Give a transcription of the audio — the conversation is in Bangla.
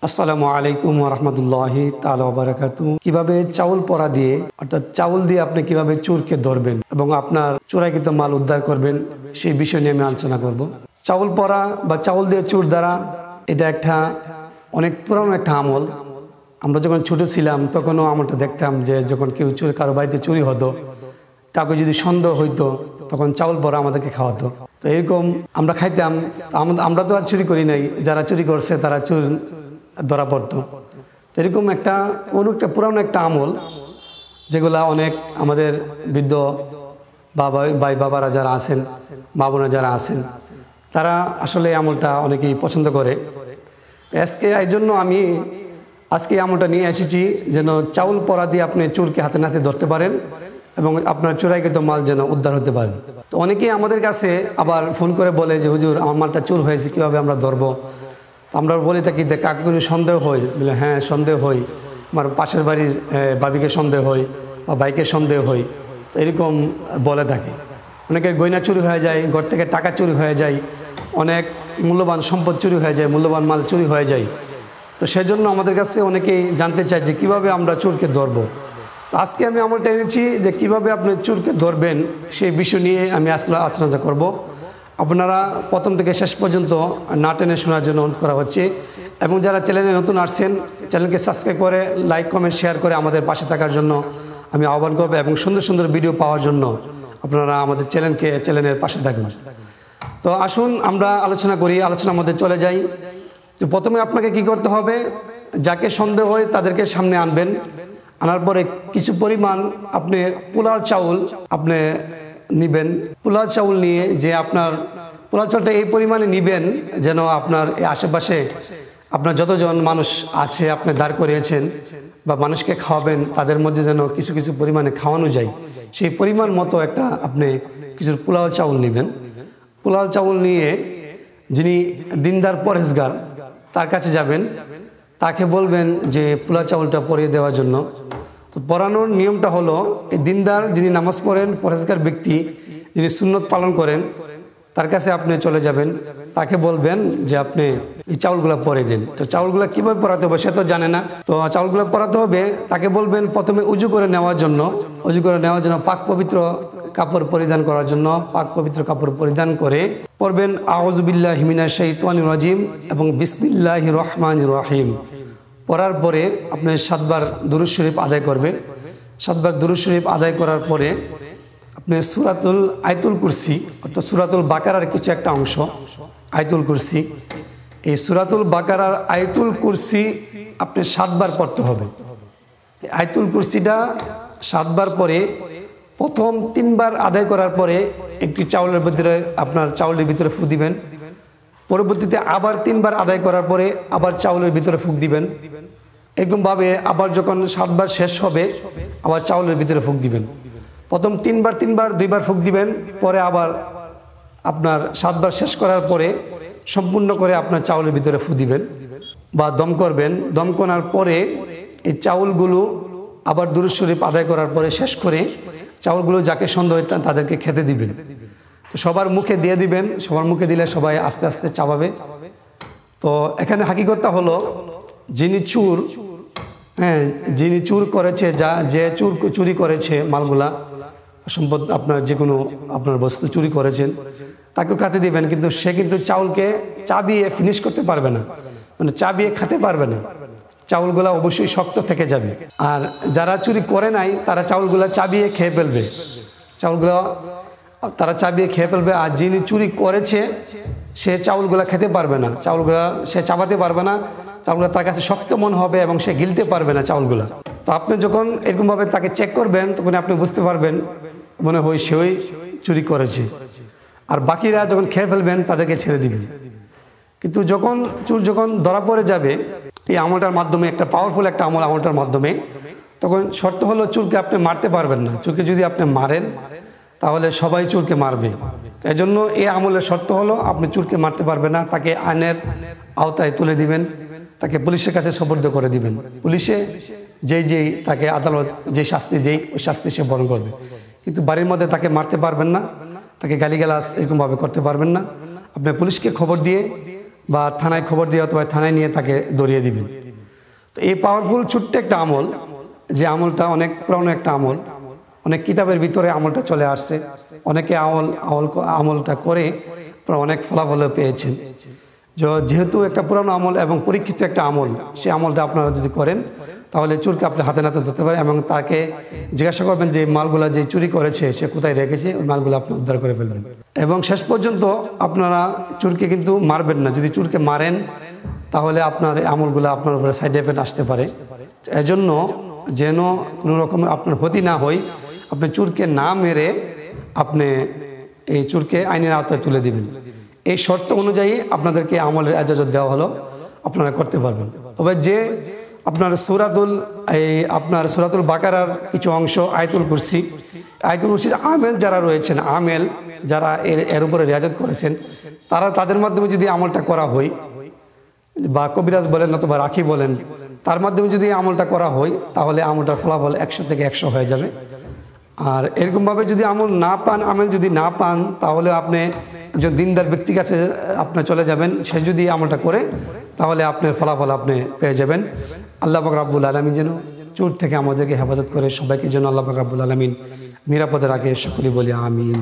আসসালামু আলাইকুম ওয়া রাহমাতুল্লাহি তাআলা ওয়া বারাকাতুহু। কিভাবে চাউল পরা দিয়ে অর্থাৎ চাউল দিয়ে আপনি কিভাবে চোরকে ধরবেন এবং আপনার চোরাইকৃত মাল উদ্ধার করবেন সেই বিষয় নিয়ে আমি আলোচনা করব। চাউল পরা বা চাউল দিয়ে চোর ধরা এটা একটা অনেক পুরানো একটা আমল। আমরা যখন ছোট ছিলাম তখনও আমলটা দেখতাম যে যখন কেউ চুরি কারো বাড়িতে চুরি হতো, কাউকে যদি সন্দেহ হইতো তখন চাউল পরা আমাদেরকে খাওয়াতো। তো এরকম আমরা খাইতাম। আমরা তো আর চুরি করি নাই, যারা চুরি করছে তারা চুর ধরা পড়তো। তো এরকম একটা অনেকটা পুরানো একটা আমল, যেগুলা অনেক আমাদের বৃদ্ধ ভাই বাবারা যারা আছেন, মা বোনা যারা আছেন, তারা আসলে আমলটা অনেকেই পছন্দ করে। তো এই জন্য আমি আজকে আমলটা নিয়ে এসেছি, যেন চাউল পরা দিয়ে আপনি চোরকে হাতে নাতে ধরতে পারেন এবং আপনার চোরাইকৃত মাল যেন উদ্ধার হতে পারে। তো অনেকেই আমাদের কাছে আবার ফোন করে বলে যে হুজুর আমার মালটা চোর হয়েছে, কীভাবে আমরা ধরবো? তো আমরা বলে থাকি যে কাকে কোনো সন্দেহ হয়, বলে হ্যাঁ সন্দেহ হয়, আমার পাশের বাড়ির ভাবিকে সন্দেহ হয় বা বাইকে সন্দেহ হয়। তো এরকম বলে থাকি। অনেকের গয়না চুরি হয়ে যায়, ঘর থেকে টাকা চুরি হয়ে যায়, অনেক মূল্যবান সম্পদ চুরি হয়ে যায়, মূল্যবান মাল চুরি হয়ে যায়। তো সেজন্য আমাদের কাছে অনেকেই জানতে চায় যে কীভাবে আমরা চোরকে ধরবো। তো আজকে আমি আমলটা এনেছি যে কীভাবে আপনি চোরকে ধরবেন সেই বিষয় নিয়ে আমি আজকে আলোচনা করব। আপনারা প্রথম থেকে শেষ পর্যন্ত না টেনে শোনার জন্য অনুরোধ করা হচ্ছে, এবং যারা চ্যানেলে নতুন আসছেন চ্যানেলকে সাবস্ক্রাইব করে লাইক কমেন্ট শেয়ার করে আমাদের পাশে থাকার জন্য আমি আহ্বান করব, এবং সুন্দর সুন্দর ভিডিও পাওয়ার জন্য আপনারা আমাদের চ্যানেলের পাশে থাকুন। তো আসুন আমরা আলোচনা করি, আলোচনার মধ্যে চলে যাই। তো প্রথমে আপনাকে কি করতে হবে, যাকে সন্দেহ হয় তাদেরকে সামনে আনবেন। আনার পরে কিছু পরিমাণ আপনি পোলাও চাউল আপনি নিবেন। পোলাও চাউল নিয়ে যে আপনার পোলাও চাউলটা এই পরিমাণে নিবেন যেন আপনার আশেপাশে আপনার যতজন মানুষ আছে আপনি দাঁড় করিয়েছেন বা মানুষকে খাওয়াবেন তাদের মধ্যে যেন কিছু কিছু পরিমাণে খাওয়ানো যায়, সেই পরিমাণ মতো একটা আপনি কিছু পোলাও চাউল নেবেন। পোলাও চাউল নিয়ে যিনি দিনদার পরহেজগার তার কাছে যাবেন, তাকে বলবেন যে পোলাও চাউলটা পরিয়ে দেওয়ার জন্য। তো পরানোর নিয়মটা হলো, এই দিনদার যিনি নামাজ পড়েন, পরহেজগার ব্যক্তি যিনি সুন্নত পালন করেন, তার কাছে আপনি চলে যাবেন, তাকে বলবেন যে আপনি এই চাউলগুলো পরে দিন। তো চাউলগুলো কীভাবে পরাতে হবে সে তো জানে না। তো চাউলগুলো পরাতে হবে, তাকে বলবেন প্রথমে উজু করে নেওয়ার জন্য, পাক পবিত্র কাপড় পরিধান করার জন্য পাক পবিত্র কাপড় পরিধান করে পড়বেন আউযু বিল্লাহি মিনাশ শাইতানির রাজিম এবং বিসমিল্লাহির রহমানির রহিম। পড়ার পরে আপনি 7 বার দুরূদ শরীফ আদায় করবেন। 7 বার দুরূদ শরীফ আদায় করার পরে আপনি আয়াতুল কুরসি অর্থাৎ সূরাতুল বাকারার কিছু একটা অংশ আয়াতুল কুরসি, এই সূরাতুল বাকারার আয়াতুল কুরসি আপনি 7 বার পড়তে হবে। আয়াতুল কুরসিটা 7 বার পরে প্রথম 3 বার আদায় করার পরে একটি চাউলের ভিতরে আপনার চাউলের ভিতরে ফুঁক দিবেন। পরবর্তীতে আবার 3 বার আদায় করার পরে আবার চাউলের ভিতরে ফুঁক দিবেন। এরকমভাবে আবার যখন 7 বার শেষ হবে আবার চাউলের ভিতরে ফুঁক দিবেন। প্রথম 3 বার 2 বার ফুঁক দিবেন, পরে আবার আপনার 7 বার শেষ করার পরে সম্পূর্ণ করে আপনার চাউলের ভিতরে ফুঁক দিবেন বা দম করবেন। দম করার পরে এই চাউলগুলো আবার দুরূদ শরীফ আদায় করার পরে শেষ করে চাউলগুলো যাকে সন্দেহ হয় তাদেরকে খেতে দিবেন। তো সবার মুখে দিয়ে দিবেন, সবার মুখে দিলে সবাই আস্তে আস্তে চাবাবে। তো এখানে হাকিকতটা হলো, যিনি চুর করেছে, যে চুরি করেছে মালগুলা সম্পদ আপনার যে কোনো আপনার বস্তু চুরি করেছেন তাকেও খেতে দিবেন, কিন্তু সে কিন্তু চাউলকে চাবিয়ে ফিনিশ করতে পারবে না, মানে চাবিয়ে খেতে পারবে না। চাউলগুলা অবশ্যই শক্ত থেকে যাবে। আর যারা চুরি করে নাই তারা চাউলগুলা চাবিয়ে খেয়ে ফেলবে, আর যিনি চুরি করেছে সে চাউলগুলা খেতে পারবে না, চাউলগুলা সে চাবাতে পারবে না, চাউলগুলা তার কাছে শক্ত মনে হবে এবং সে গিলতে পারবে না চাউলগুলা। তো আপনি যখন এরকমভাবে তাকে চেক করবেন তখন আপনি বুঝতে পারবেন মনে হয় সেই চুরি করেছে। আর বাকিরা যখন খেয়ে ফেলবেন তাদেরকে ছেড়ে দিবেন। কিন্তু চোর যখন ধরা পড়ে যাবে এই আমলটার মাধ্যমে, একটা পাওয়ারফুল একটা আমলটার মাধ্যমে, তখন শর্ত হলো চোরকে আপনি মারতে পারবেন না। চোরকে যদি আপনি মারেন তাহলে সবাই চোরকে মারবে। এই জন্য এই আমলের শর্ত হলো আপনি চোরকে মারতে পারবেন না, তাকে আইনের আওতায় তুলে দিবেন, তাকে পুলিশের কাছে সোপর্দ করে দিবেন। পুলিশে যেই তাকে আদালত যে শাস্তি দেয় ওই শাস্তি সে বহন করবে। কিন্তু বাড়ির মধ্যে তাকে মারতে পারবেন না, তাকে গালিগালাজ এরকমভাবে করতে পারবেন না। আপনি পুলিশকে খবর দিয়ে বা থানায় খবর দিয়ে অথবা থানায় নিয়ে তাকে ধরিয়ে দিবেন। তো এই পাওয়ারফুল ছোট্ট একটা আমল, যে আমলটা অনেক পুরানো একটা আমল, অনেক কিতাবের ভিতরে আমলটা চলে আসছে, অনেকে আমলটা করে অনেক ফলাফল পেয়েছেন। যেহেতু একটা পুরানো আমল এবং পরীক্ষিত একটা আমল, সেই আমলটা আপনারা যদি করেন তাহলে চোরকে আপনি হাতে নাতে ধরতে পারেন এবং তাকে জিজ্ঞাসা করবেন যে মালগুলা যে চুরি করেছে সে কোথায় রেখেছে, ওই মালগুলো আপনি উদ্ধার করে ফেলবেন। এবং শেষ পর্যন্ত আপনারা চোরকে কিন্তু মারবেন না। যদি চোরকে মারেন তাহলে আপনার আমলগুলো আপনার উপরে সাইড এফেক্ট আসতে পারে। এজন্য যেন কোনো রকমের আপনার ক্ষতি না হয়, আপনি চোরকে না মেরে আপনি এই চোরকে আইনের আওতায় তুলে দিবেন। এই শর্ত অনুযায়ী আপনাদেরকে আমলের ইজাজত দেওয়া হলো, আপনারা করতে পারবেন। তবে যে আপনার সূরাতুল বাকারার কিছু অংশ, আয়াতুল কুরসি আমেল যারা রয়েছেন, আমেল যারা এর উপরে রিয়াজত করেছেন, তাদের মাধ্যমে যদি আমলটা করা হয়, বা কবিরাজ বলেন অথবা রাখি বলেন, তার মাধ্যমে যদি আমলটা করা হয় তাহলে আমলটার ফলাফল 100 থেকে 100 হয়ে যাবে। আর এরকমভাবে যদি আমল যদি না পান তাহলে আপনি একজন দিনদার ব্যক্তির কাছে আপনি চলে যাবেন, সে যদি আমলটা করে তাহলে আপনার ফলাফল আপনি পেয়ে যাবেন। আল্লাহ পাক রব্বুল আলামিন যেন চোর থেকে আমাদেরকে হেফাজত করে, সবাইকে যেন আল্লাহ পাক রব্বুল আলামিন নিরাপদে রাখে। সকলেই বলি আমিন।